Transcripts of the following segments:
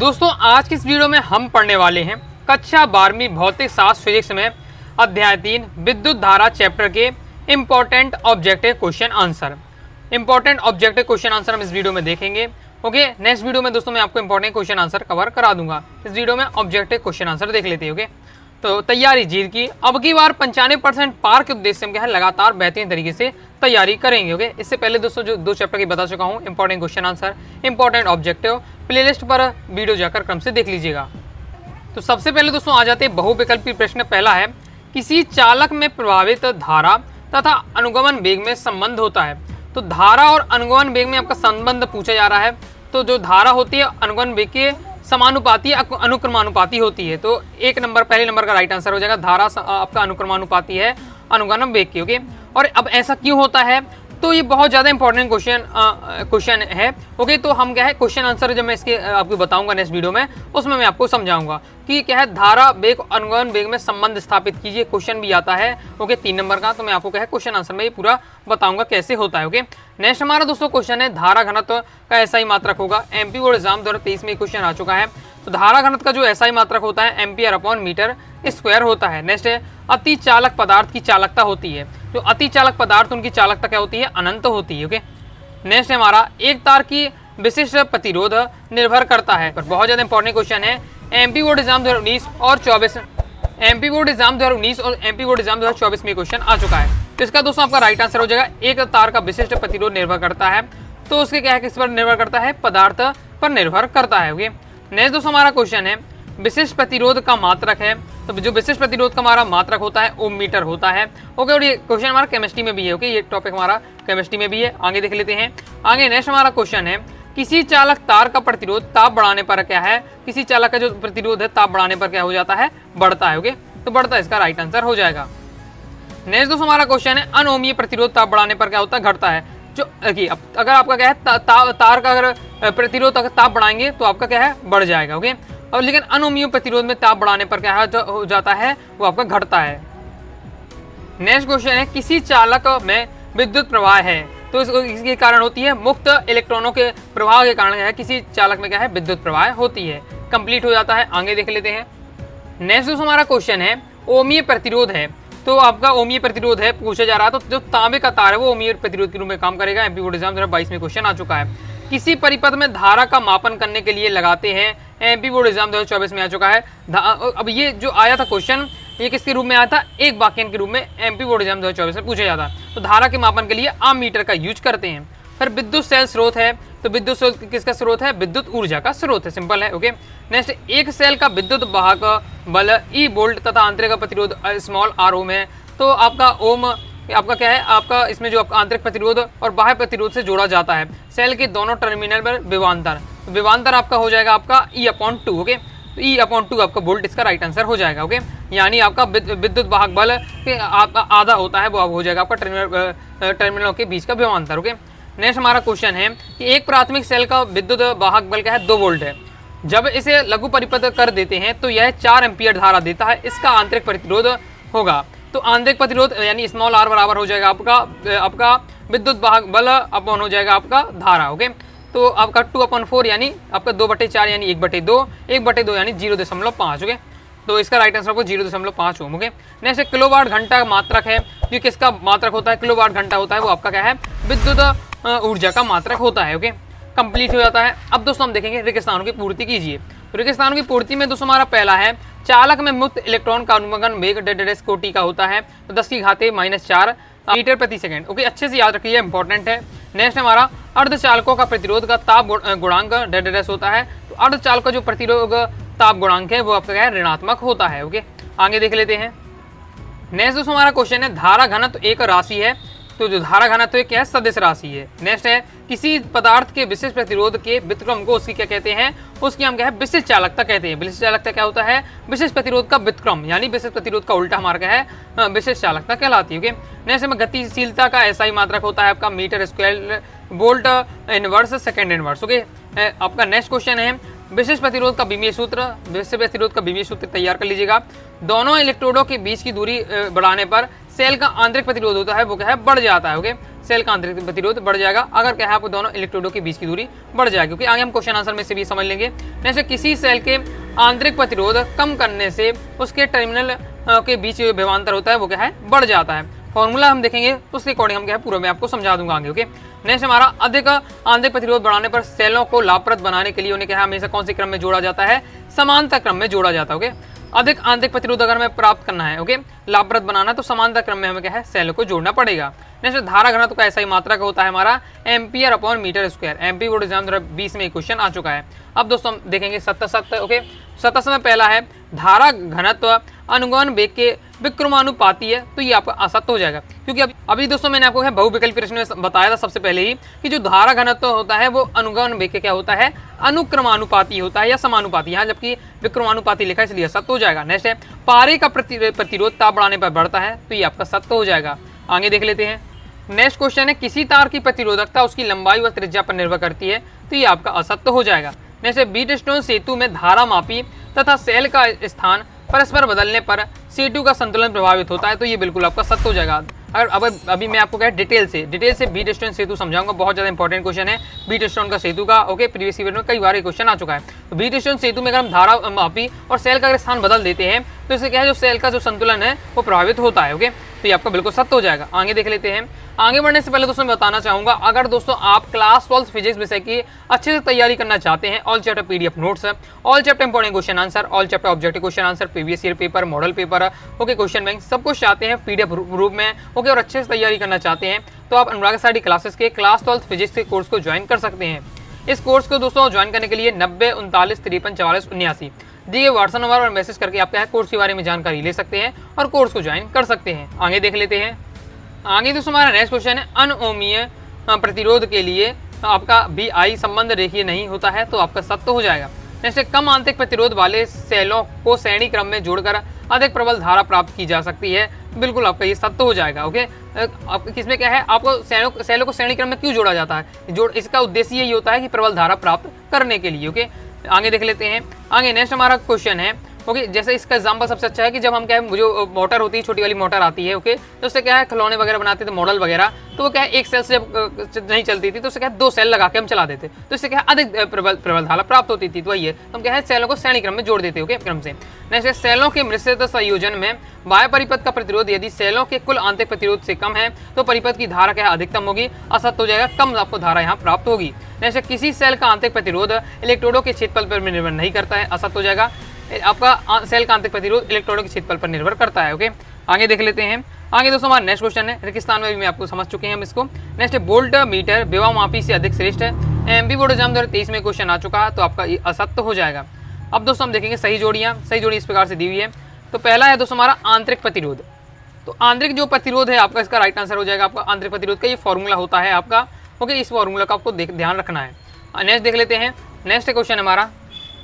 दोस्तों आज की इस वीडियो में हम पढ़ने वाले हैं कक्षा 12वीं भौतिक शास्त्र फिजिक्स में अध्याय 3 विद्युत धारा चैप्टर के important objective question answer. Important objective question answer हम इस वीडियो में देखेंगे। ओके, नेक्स्ट वीडियो में दोस्तों मैं आपको इंपॉर्टेंट क्वेश्चन आंसर कवर करा दूंगा। इस वीडियो में ऑब्जेक्टिव क्वेश्चन आंसर देख लेते हैं। ओके, तो तैयारी जीत की अब की बार 95% पार के उद्देश्य से हम क्या है लगातार बेहतरीन तरीके से तैयारी करेंगे। ओके, इससे पहले दोस्तों जो 2 चैप्टर की बता चुका हूँ, important question answer, important objective, playlist पर वीडियो जाकर क्रम से देख लीजिएगा। तो सबसे पहले दोस्तों आ जाते हैं बहुविकल्पी प्रश्न। पहला है किसी चालक में प्रभावित धारा तथा अनुगमन वेग में संबंध होता है। तो धारा और अनुगमन वेग में आपका संबंध पूछा जा रहा है। तो जो धारा होती है अनुगमन वेग के समानुपाती अनुक्रमानुपाती होती है। तो पहले नंबर का राइट आंसर हो जाएगा, धारा आपका अनुक्रमानुपाती है अनुगमन वेग की। ओके, और अब ऐसा क्यों होता है, तो ये बहुत ज़्यादा इंपॉर्टेंट क्वेश्चन है। ओके, तो हम क्या है क्वेश्चन आंसर जब मैं इसके आपको बताऊंगा नेक्स्ट वीडियो में, उसमें मैं आपको समझाऊंगा कि क्या है धारा वेग अनुगमन वेग में संबंध स्थापित कीजिए। क्वेश्चन भी आता है। ओके, 3 नंबर का। तो मैं आपको क्या है क्वेश्चन आंसर में ये पूरा बताऊंगा कैसे होता है। ओके, नेक्स्ट हमारा दोस्तों क्वेश्चन है धारा घनत्व का एसआई मात्रक होगा। एमपी बोर्ड एग्जाम 2023 में क्वेश्चन आ चुका है। तो धारा घनत्व का जो एसआई मात्रक होता है एम्पियर अपॉन मीटर स्क्वायर होता है। नेक्स्ट है अति चालक पदार्थ की चालकता होती है। जो अति चालक पदार्थ उनकी चालकता क्या होती है, अनंत होती है। ओके, नेक्स्ट है हमारा एक तार की विशिष्ट प्रतिरोध निर्भर करता है। पर बहुत ज्यादा इंपॉर्टेंट क्वेश्चन है। एमपी बोर्ड एग्जाम 2019 और 24 एमपी बोर्ड एग्जाम 2019 और एमपी बोर्ड एग्जाम 2024 में क्वेश्चन आ चुका है। तो इसका दोस्तों आपका राइट आंसर हो जाएगा एक तार का विशिष्ट प्रतिरोध निर्भर करता है। तो उसके क्या है, किस पर निर्भर करता है, पदार्थ पर निर्भर करता है। ओके, नेक्स्ट दोस्तों हमारा क्वेश्चन है विशिष्ट प्रतिरोध का मात्रक है। तो जो विशिष्ट प्रतिरोध का हमारा मात्रक होता है ओम मीटर होता है। ओके, और ये क्वेश्चन हमारा केमिस्ट्री में भी है। ओके, ये टॉपिक हमारा केमिस्ट्री में भी है। आगे देख लेते हैं। आगे नेक्स्ट हमारा क्वेश्चन है किसी चालक तार का प्रतिरोध ताप बढ़ाने पर क्या है, किसी चालक का जो प्रतिरोध है ताप बढ़ाने पर क्या हो जाता है, बढ़ता है। ओके, तो बढ़ता है, इसका राइट आंसर हो जाएगा। नेक्स्ट दोस्तों हमारा क्वेश्चन है अनोमीय प्रतिरोध ताप बढ़ाने पर क्या होता है, घटता है। जो अगर आपका क्या है तार का अगर प्रतिरोध अगर ताप बढ़ाएंगे तो आपका क्या है, बढ़ जाएगा। ओके, और लेकिन अनोमीय प्रतिरोध में ताप बढ़ाने पर क्या हो जाता है, वो आपका घटता है। नेक्स्ट क्वेश्चन है किसी चालक में विद्युत प्रवाह है। तो इसके कारण होती है मुक्त इलेक्ट्रॉनों के प्रवाह के कारण है किसी चालक में क्या है, विद्युत प्रवाह होती है। कंप्लीट हो जाता है। आगे देख लेते हैं। नेक्स्ट हमारा क्वेश्चन है ओमीय प्रतिरोध है। तो आपका ओमीय प्रतिरोध है पूछा जा रहा है। तो जो तांबे का तार है वो ओमीय प्रतिरोध के रूप में काम करेगा। एमपी बोर्ड एग्जाम 2022 में क्वेश्चन आ चुका है। किसी परिपथ में धारा का मापन करने के लिए लगाते हैं। एमपी बोर्ड एग्जाम 2024 में आ चुका है। अब ये जो आया था क्वेश्चन, ये किसके रूप में आया था, एक वाक्यांश के रूप में एमपी बोर्ड एग्जाम 2024 में पूछा जाता है। तो धारा के मापन के लिए आम मीटर का यूज करते हैं। फिर विद्युत सेल स्रोत है। तो विद्युत स्रोत किसका स्रोत है, विद्युत ऊर्जा का स्रोत है। सिंपल है। ओके, नेक्स्ट एक सेल का विद्युत वाहक बल ई वोल्ट तथा आंतरिक प्रतिरोध स्मॉल आर ओम है। तो आपका ओम आपका क्या है, आपका इसमें जो आपका आंतरिक प्रतिरोध और बाह्य प्रतिरोध से जोड़ा जाता है। सेल के दोनों टर्मिनल पर विभवांतर, विभवांतर आपका हो जाएगा आपका E/2। ओके, तो E/2 आपका वोल्ट इसका राइट आंसर हो जाएगा। ओके, यानी आपका विद्युत वाहक बल आपका आधा होता है, वो हो जाएगा आपका टर्मिनलों के बीच का विभवांतर। ओके, नेक्स्ट हमारा क्वेश्चन है कि एक प्राथमिक सेल का विद्युत वाहक बल क्या है, 2 वोल्ट है। जब इसे लघु परिपथ कर देते हैं तो यह 4 एम्पियर धारा देता है। इसका आंतरिक प्रतिरोध होगा। तो आंतरिक प्रतिरोध यानी स्मॉल आर बराबर हो जाएगा आपका विद्युत वाहक बल अपॉन हो जाएगा आपका धारा। ओके, तो आपका 2/4 यानी आपका 2/4 यानी 1/2, 1/2 यानी 0.5। ओके, तो इसका राइट आंसर आपको 0.5 ओम। ओके, नेक्स्ट किलोवाट घंटा मात्रक है। जो किसका मात्रक होता है, किलोवाट घंटा होता है, वो आपका क्या है, विद्युत ऊर्जा का मात्रक होता है। ओके, कंप्लीट हो जाता है। अब दोस्तों हम देखेंगे रिक्त स्थानों की पूर्ति कीजिए। तो रिक्त स्थानों की पूर्ति में दोस्तों हमारा पहला है चालक में मुक्त इलेक्ट्रॉन का अनुगमन वेग डेडेस कोटि का होता है। तो 10⁻⁻⁴ मीटर प्रति सेकंड। ओके, अच्छे से याद रखिए, इंपॉर्टेंट है। नेक्स्ट हमारा अर्धचालकों का प्रतिरोध का ताप गुणांक डेडेस होता है। तो अर्धचालक का जो प्रतिरोध ताप गुणांक है वो आपका क्या है, ऋणात्मक होता है। ओके, आगे देख लेते हैं। नेक्स्ट दोस्तों हमारा क्वेश्चन है धारा घनत्व एक राशि है। तो जो धारा घनत्व क्या है, सदिश राशि है। नेक्स्ट है किसी पदार्थ के विशिष्ट प्रतिरोध के व्युत्क्रम को उसकी क्या कहते हैं, उसकी हम क्या है, विशिष्ट चालकता कहते हैं। विशिष्ट चालकता क्या होता है, विशिष्ट प्रतिरोध का व्युत्क्रम यानी विशिष्ट प्रतिरोध का उल्टा हमारा क्या है, विशिष्ट चालकता कहलाती है। ओके, नेक्स्ट में गतिशीलता का एसआई मात्रक होता है आपका metre square volt inverse second inverse. Okay, आपका नेक्स्ट क्वेश्चन है विशिष्ट प्रतिरोध का विमीय सूत्र। विशिष्ट प्रतिरोध का विमीय सूत्र तैयार कर लीजिएगा। दोनों इलेक्ट्रोडों के बीच की दूरी बढ़ाने पर सेल का आंतरिक प्रतिरोध होता है वो क्या है, बढ़ जाता है। ओके, सेल का आंतरिक प्रतिरोध बढ़ जाएगा अगर क्या है आपको दोनों इलेक्ट्रोडों के बीच की दूरी बढ़ जाएगी, क्योंकि आगे हम क्वेश्चन आंसर में से भी समझ लेंगे। नेक्स्ट, किसी सेल के आंतरिक प्रतिरोध कम करने से उसके टर्मिनल के बीच जो विभवांतर होता है वो क्या है बढ़ जाता है। फॉर्मूला हम देखेंगे उसके अकॉर्डिंग हम क्या है पूरा मैं आपको समझा दूंगा आगे। ओके, नेक्स्ट हमारा अधिक आंतरिक प्रतिरोध बढ़ाने पर सेलों को लाभप्रद बनाने के लिए उन्हें क्या है हमेशा कौन से क्रम में जोड़ा जाता है, समांतर क्रम में जोड़ा जाता है। ओके, अधिक आंतरिक प्रतिरोध अगर हमें प्राप्त करना है, ओके, लाभप्रद बनाना है तो समांतर क्रम में हमें क्या है सेल को जोड़ना पड़ेगा। नेक्स्ट, धारा घनत्व का ऐसा ही मात्रा का होता है हमारा ampere upon metre square. MP board exam 2020 में क्वेश्चन आ चुका है। अब दोस्तों हम देखेंगे 77। ओके, 77 में पहला है धारा घनत्व अनुगमन वेग के विक्रमानुपाती है, तो ये आपका असत्य हो जाएगा, क्योंकि अभी दोस्तों मैंने आपको बहुविकल्पी प्रश्न में बताया था सबसे पहले ही कि जो धारा घनत्व होता है वो अनुगमन वेग के क्या होता है, अनुक्रमानुपाती होता है या समानुपाती, यहाँ जबकि विक्रमानुपाती लिखा है इसलिए सत्य हो जाएगा। नेक्स्ट है पारे का प्रतिरोध ताप बढ़ाने पर बढ़ता है, तो ये आपका सत्य हो जाएगा। आगे देख लेते हैं। नेक्स्ट क्वेश्चन है किसी तार की प्रतिरोधकता उसकी लंबाई व त्रिज्या पर निर्भर करती है, तो ये आपका असत्य हो जाएगा। नेक्स्ट है बीटस्टोन सेतु में धारा मापी तथा सेल का स्थान परस्पर बदलने पर सेतु का संतुलन प्रभावित होता है, तो ये बिल्कुल आपका सत्य हो जाएगा। अगर अब अभी मैं आपको क्या डिटेल से बीटस्टोन सेतु समझाऊंगा, बहुत ज़्यादा इंपॉर्टेंट क्वेश्चन है बीटस्टोन का सेतु का। ओके, प्रीवियस ईयर में कई बार क्वेश्चन आ चुका है। तो बीटस्टोन सेतु में अगर हम धारा मापी और सेल का अगर स्थान बदल देते हैं तो इससे क्या है जो सेल का जो संतुलन है वो प्रभावित होता है। ओके, तो ये आपका बिल्कुल सत्य हो जाएगा। आगे देख लेते हैं। आगे बढ़ने से पहले दोस्तों मैं बताना चाहूंगा, अगर दोस्तों आप क्लास 12 फिजिक्स विषय की अच्छे से तैयारी करना चाहते हैं, all chapter PDF notes, all chapter important question answer, all chapter objective question answer, previous year paper, model paper, okay, question bank, सब कुछ चाहते हैं पीडीएफ रूप में, ओके, और अच्छे से तैयारी करना चाहते हैं तो आप अनुराग साडी क्लासेस के क्लास 12 फिजिक्स के कोर्स को ज्वाइन कर सकते हैं। इस कोर्स को दोस्तों ज्वाइन करने के लिए 90 39 53 44 79 दिए व्हाट्सएप नंबर पर मैसेज करके आप क्या कोर्स के बारे में जानकारी ले सकते हैं और कोर्स को ज्वाइन कर सकते हैं। आगे देख लेते हैं। आगे दोस्तों हमारा नेक्स्ट क्वेश्चन है अनओमीय प्रतिरोध के लिए आपका बी आई संबंध रेखीय नहीं होता है, तो आपका सत्य हो जाएगा। नेक्स्ट, कम आंतरिक प्रतिरोध वाले सेलों को श्रेणी क्रम में जोड़कर अधिक प्रबल धारा प्राप्त की जा सकती है, बिल्कुल आपका ये सत्य हो जाएगा। ओके, किसमें क्या है आपको सेलों को श्रेणी क्रम में क्यों जोड़ा जाता है, इसका उद्देश्य यही होता है कि प्रबल धारा प्राप्त करने के लिए। ओके, आगे देख लेते हैं। आगे नेक्स्ट हमारा क्वेश्चन है, ओके, जैसे इसका एग्जांपल सबसे अच्छा है कि जब हम क्या है जो मोटर होती है, छोटी वाली मोटर आती है, ओके, तो उससे क्या है खिलौने वगैरह बनाते थे, मॉडल वगैरह, तो वो क्या है एक सेल से जब नहीं चलती थी तो उससे क्या है 2 सेल लगा के हम चला देते, तो इससे क्या है अधिक प्रबल धारा प्राप्त होती थी। तो वही है, तो हम क्या है सेलों को श्रेणी क्रम में जोड़ देते, ओके, क्रम से। नेक्स्ट, सेलों के मिश्रित संयोजन में बाह्य परिपथ का प्रतिरोध यदि सेलों के कुल आंतरिक प्रतिरोध से कम है तो परिपथ की धारा क्या है अधिकतम होगी, असत्य हो जाएगा, कम आपको धारा यहाँ प्राप्त होगी। नेक्स्ट, किसी सेल का आंतरिक प्रतिरोध इलेक्ट्रोडों के क्षेत्रफल पर निर्भर नहीं करता है, असत्य हो जाएगा। आपका सेल का आंतरिक प्रतिरोध इलेक्ट्रोडों के क्षेत्रफल पर निर्भर करता है। ओके, आगे देख लेते हैं। आगे दोस्तों हमारा नेक्स्ट क्वेश्चन है, रेगिस्तान में भी मैं आपको समझ चुके हैं हम इसको। नेक्स्ट, वोल्ट मीटर विभव मापी से अधिक श्रेष्ठ है, एमपी बोर्ड एग्जाम 2023 में क्वेश्चन आ चुका है, तो आपका ये असत्य हो जाएगा। अब दोस्तों हम देखेंगे सही जोड़ियाँ। सही जोड़ी इस प्रकार से दी हुई है। तो पहला है दोस्तों हमारा आंतरिक प्रतिरोध। तो आंतरिक जो प्रतिरोध है आपका, इसका राइट आंसर हो जाएगा आपका आंतरिक प्रतिरोध का ये फॉर्मूला होता है आपका। ओके, इस फॉर्मूला का आपको ध्यान रखना है। नेक्स्ट देख लेते हैं। नेक्स्ट क्वेश्चन हमारा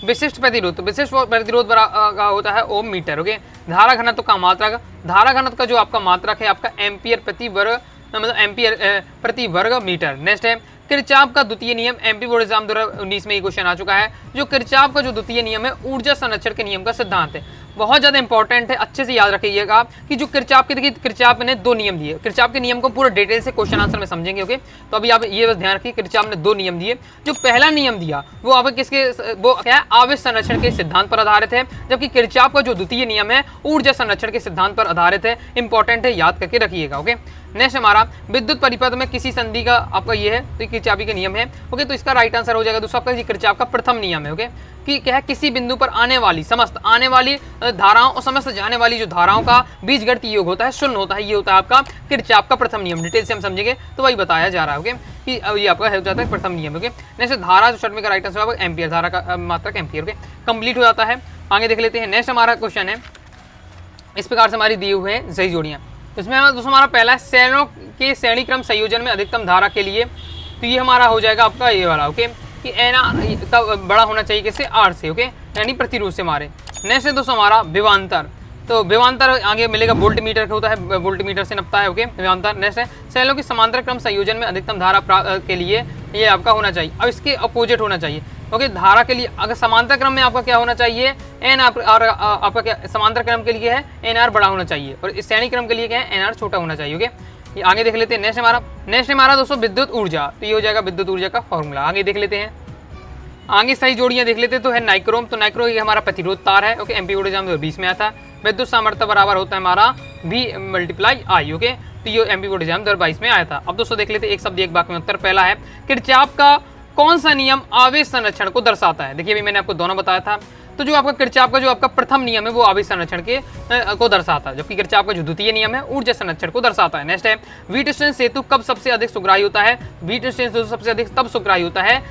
विशिष्ट प्रतिरोध। तो विशिष्ट प्रतिरोध का होता है ओम मीटर। ओके, धारा घनत्व का मात्रक, धारा घनत्व का जो आपका मात्रक है आपका एम्पियर प्रति वर्ग, मतलब एम्पियर प्रति वर्ग मीटर। नेक्स्ट है किरचॉफ का द्वितीय नियम, एमपी बोर्ड एग्जाम 2019 में ये क्वेश्चन आ चुका है। जो किरचॉफ का जो द्वितीय नियम है ऊर्जा संरक्षण के नियम का सिद्धांत है, बहुत ज़्यादा इंपॉर्टेंट है, अच्छे से याद रखिएगा कि जो किरचॉफ के, देखिए किरचॉफ ने 2 नियम दिए। किरचॉफ के नियम को पूरा डिटेल से क्वेश्चन आंसर में समझेंगे। ओके, तो अभी आप ये बस ध्यान रखिए किरचॉफ ने 2 नियम दिए। जो पहला नियम दिया वो आप किसके, वो क्या है आवेश संरक्षण के सिद्धांत पर आधारित है, जबकि किरचॉफ का जो द्वितीय नियम है ऊर्जा संरक्षण के सिद्धांत पर आधारित है। इंपॉर्टेंट है, याद करके रखिएगा। ओके, नेक्स्ट हमारा विद्युत परिपथ में किसी संधि का आपका ये है, तो किरचॉफ का नियम है। ओके, तो इसका राइट आंसर हो जाएगा दोस्तों आपका किरचॉफ का प्रथम नियम है। ओके, कि क्या है किसी बिंदु पर आने वाली समस्त आने वाली धाराओं और समस्त जाने वाली जो धाराओं का बीजगणितीय योग होता है 0 होता है, ये होता है आपका किरचॉफ का प्रथम नियम। डिटेल से हम समझेंगे तो वही बताया जा रहा है। ओके, कि ये आपका हो जाता है प्रथम नियम। ओके, नेक्स्ट धारा जो शर्ट में का राइट आंसर होगा एम्पियर, धारा का मात्रक एम्पियर। ओके, कंप्लीट हो जाता है। आगे देख लेते हैं। नेक्स्ट हमारा क्वेश्चन है, इस प्रकार से हमारी दी हुए हैं सही जोड़ियाँ। इसमें दोस्तों हमारा पहला है सेलों के श्रेणी क्रम संयोजन में अधिकतम धारा के लिए, तो ये हमारा हो जाएगा आपका ये वाला। ओके, कि एन आर बड़ा होना चाहिए किससे, आर से। ओके, यानी प्रतिरोध से हमारे। नेक्स्ट है दोस्तों हमारा विभवांतर। तो विभवांतर आगे मिलेगा वोल्ट मीटर का होता है, वोल्ट मीटर से नपता है। ओके, विभवांतर। नेक्स्ट है सेलों की समांतर क्रम संयोजन में अधिकतम धारा के लिए ये आपका होना चाहिए, अब इसके अपोजिट होना चाहिए। ओके, धारा के लिए अगर समांतर क्रम में आपका क्या होना चाहिए, एन आर आपका क्या समांतर क्रम के लिए है एन आर बड़ा होना चाहिए, और इस श्रेणी क्रम के लिए क्या है एन आर छोटा होना चाहिए। ओके, ये आगे देख लेते हैं। नेक्स्ट हमारा दोस्तों विद्युत ऊर्जा, तो ये हो जाएगा विद्युत ऊर्जा का फॉर्मूला। आगे देख लेते हैं, आगे सही जोड़ियां देख लेते हैं। तो है नाइक्रोम, तो नाइक्रोम ये हमारा प्रतिरोध तार है। ओके, एमपी एग्जाम 2020 में आया था। विद्युत सामर्थ्य बराबर होता है हमारा V × I। ओके, तो ये एमपी बोर्ड एग्जाम 2022 में आया था। अब दोस्तों देख लेते हैं एक शब्द एक वाक्य में उत्तर। पहला है किरचॉफ का कौन सा नियम आवेश संरक्षण को दर्शाता है। देखिए अभी मैंने आपको दोनों बताया था। तो जो आपका किरचॉफ का जो आपका प्रथम नियम है वो आवेश संरक्षण के को दर्शाता है, जबकि किरचॉफ का जो द्वितीय नियम है ऊर्जा संरक्षण को दर्शाता है। नेक्स्ट है व्हीटस्टोन सेतु कब सबसे अधिक सुग्राही होता है। व्हीटस्टोन सेतु सबसे अधिक तब सुग्राही होता है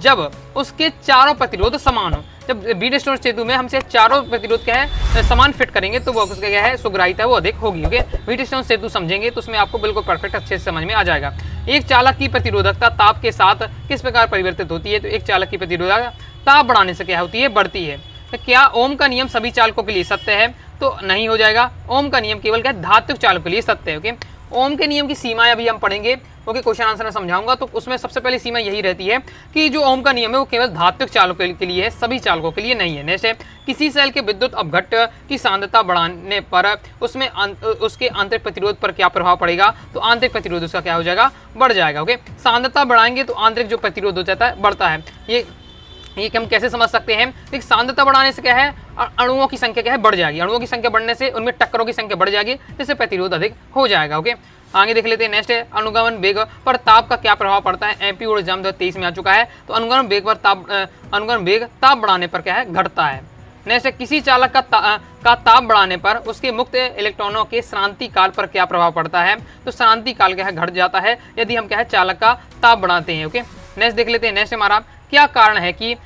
जब उसके चारों प्रतिरोध समान हो। जब व्हीटस्टोन सेतु में हमसे चारों प्रतिरोध क्या है समान फिट करेंगे तो वो उसका क्या है सुग्राहिता है वो अधिक होगी। ओके, व्हीटस्टोन सेतु समझेंगे तो उसमें आपको बिल्कुल परफेक्ट अच्छे से समझ में आ जाएगा। एक चालक की प्रतिरोधकता ताप के साथ किस प्रकार परिवर्तित होती है। तो एक चालक की प्रतिरोधकता ताप बढ़ाने से क्या होती है, बढ़ती है। तो क्या ओम का नियम सभी चालकों के लिए सत्य है। तो नहीं हो जाएगा। ओम का नियम केवल क्या धात्विक चालकों के लिए सत्य है। ओके, ओम के नियम की सीमाएं अभी हम पढ़ेंगे। ओके, क्वेश्चन आंसर में समझाऊंगा। तो उसमें सबसे पहली सीमा यही रहती है कि जो ओम का नियम है वो केवल धात्विक चालकों के लिए है, सभी चालकों के लिए नहीं है। नेक्स्ट है किसी सेल के विद्युत अपघट्ट की सांद्रता बढ़ाने पर उसमें उसके आंतरिक प्रतिरोध पर क्या प्रभाव पड़ेगा। तो आंतरिक प्रतिरोध उसका क्या हो जाएगा, बढ़ जाएगा। ओके, सांद्रता बढ़ाएंगे तो आंतरिक जो प्रतिरोध हो जाता है बढ़ता है। ये हम कैसे समझ सकते हैं। एक सांद्रता बढ़ाने से क्या है अणुओं की संख्या क्या है बढ़ जाएगी। अणुओं की संख्या बढ़ने से उनमें टक्करों की संख्या बढ़ जाएगी, जिससे प्रतिरोध अधिक हो जाएगा। ओके, आगे देख लेते हैं। नेक्स्ट है अनुगमन वेग पर ताप का क्या प्रभाव पड़ता है। एमपी बोर्ड एग्जाम 2023 में आ चुका है। तो अनुगमन वेग पर अनुगमन वेग ताप बढ़ाने पर क्या है घटता है। नेक्स्ट है किसी चालक का ताप बढ़ाने पर उसके मुक्त इलेक्ट्रॉनों के श्रांति काल पर क्या प्रभाव पड़ता है। तो श्रांति काल क्या है घट जाता है यदि हम क्या है चालक का ताप बढ़ाते हैं। ओके, नेक्स्ट देख लेते हैं। नेक्स्ट हमारा क्या कारण है कि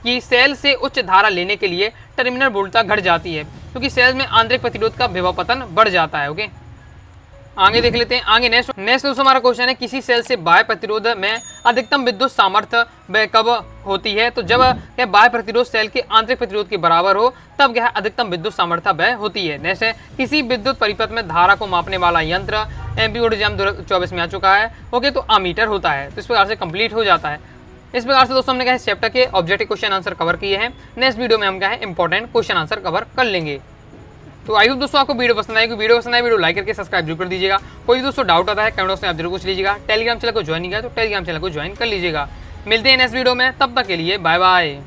सेल से उच्च धारा लेने के लिए टर्मिनल वोल्टता घट जाती है, क्योंकि सेल में आंतरिक प्रतिरोध का विभव पतन बढ़ जाता है। ओके, आगे देख लेते हैं। आगे नेक्स्ट दोस्तों हमारा क्वेश्चन है किसी सेल से बाह्य प्रतिरोध में अधिकतम विद्युत सामर्थ्य कब होती है। तो जब बाह्य प्रतिरोध सेल के आंतरिक प्रतिरोध के बराबर हो तब क्या है अधिकतम विद्युत सामर्थ्य व्यय होती है। नेक्स्ट है किसी विद्युत परिपथ में धारा को मापने वाला यंत्र एमपी बोर्ड एग्जाम 2024 में आ चुका है। ओके, तो अमीटर होता है। तो इस प्रकार से कंप्लीट हो जाता है। इस प्रकार से दोस्तों हमने क्या है चैप्टर के ऑब्जेक्टिव क्वेश्चन आंसर कवर किए हैं। नेक्स्ट वीडियो में हम क्या है इंपॉर्टेंट क्वेश्चन आंसर कवर कर लेंगे। तो आई होप दोस्तों आपको वीडियो पसंद आएगी। वीडियो लाइक करके सब्सक्राइब जरूर कर दीजिएगा। कोई भी दोस्तों डाउट आता है कमेंट बॉक्स में आप जरूर पूछ लीजिएगा। टेलीग्राम चैनल को ज्वाइन नहीं किया तो टेलीग्राम चैनल को ज्वाइन कर लीजिएगा। मिलते हैं नेक्स्ट वीडियो में, तब तक के लिए बाय बाय।